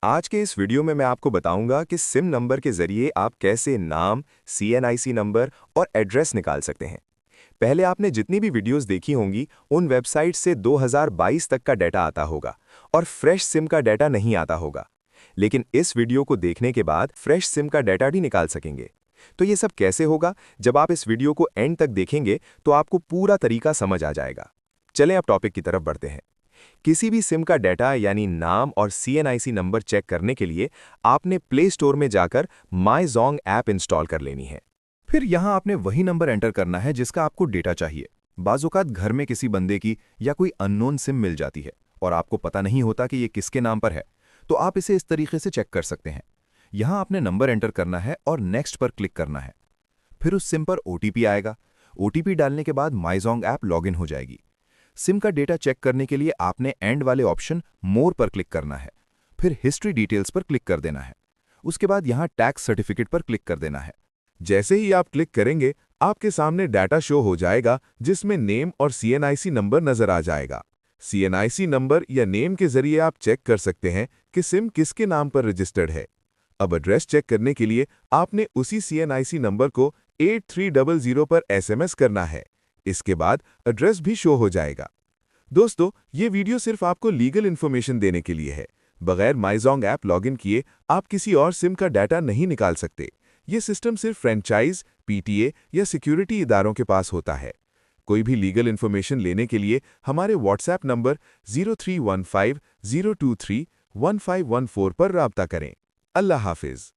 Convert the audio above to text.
आज के इस वीडियो में मैं आपको बताऊंगा कि सिम नंबर के जरिए आप कैसे नाम, सीएनआईसी नंबर और एड्रेस निकाल सकते हैं। पहले आपने जितनी भी वीडियोस देखी होंगी, उन वेबसाइट से 2022 तक का डाटा आता होगा और फ्रेश सिम का डाटा नहीं आता होगा। लेकिन इस वीडियो को देखने के बाद फ्रेश सिम का डाटा भी निकाल सकेंगे। तो ये सब कैसे होगा? जब आप इस वीडियो को एंड तक देखेंगे तो आपको पूरा तरीका समझ आ जाएगा। चलें अब टॉपिक की तरफ बढ़ते हैं। किसी भी सिम का डाटा यानी नाम और सीएनआईसी नंबर चेक करने के लिए आपने प्ले स्टोर में जाकर माईजोंग ऐप इंस्टॉल कर लेनी है। फिर यहाँ आपने वही नंबर एंटर करना है जिसका आपको डेटा चाहिए। बाज़-औक़ात घर में किसी बंदे की या कोई अननोन सिम मिल जाती है और आपको पता नहीं होता कि ये किसके नाम पर है, तो आप इसे इस तरीके से चेक कर सकते हैं। यहाँ आपने नंबर एंटर करना है और नेक्स्ट पर क्लिक करना है। फिर उस सिम पर ओटीपी आएगा। ओटीपी डालने के बाद माईजोंग ऐप लॉगिन हो जाएगी। सिम का डेटा चेक करने के लिए आपने एंड वाले ऑप्शन मोर पर क्लिक करना है। फिर हिस्ट्री डिटेल्स पर क्लिक कर देना है। उसके बाद यहाँ टैक्स सर्टिफिकेट पर क्लिक कर देना है। जैसे ही आप क्लिक करेंगे, आपके सामने डाटा शो हो जाएगा जिसमें नेम और सीएनआईसी नंबर नजर आ जाएगा। सीएनआईसी नंबर या नेम के जरिए आप चेक कर सकते हैं कि सिम किसके नाम पर रजिस्टर्ड है। अब एड्रेस चेक करने के लिए आपने उसी सीएनआईसी नंबर को 8300 पर एसएमएस करना है। इसके बाद एड्रेस भी शो हो जाएगा। दोस्तों, ये वीडियो सिर्फ आपको लीगल इन्फॉर्मेशन देने के लिए है। बगैर माईजोंग ऐप लॉगिन किए आप किसी और सिम का डाटा नहीं निकाल सकते। ये सिस्टम सिर्फ फ्रेंचाइज, पीटीए या सिक्योरिटी इदारों के पास होता है। कोई भी लीगल इन्फॉर्मेशन लेने के लिए हमारे व्हाट्सएप नंबर 0315 023 1514 पर राब्ता करें। अल्लाह हाफिज।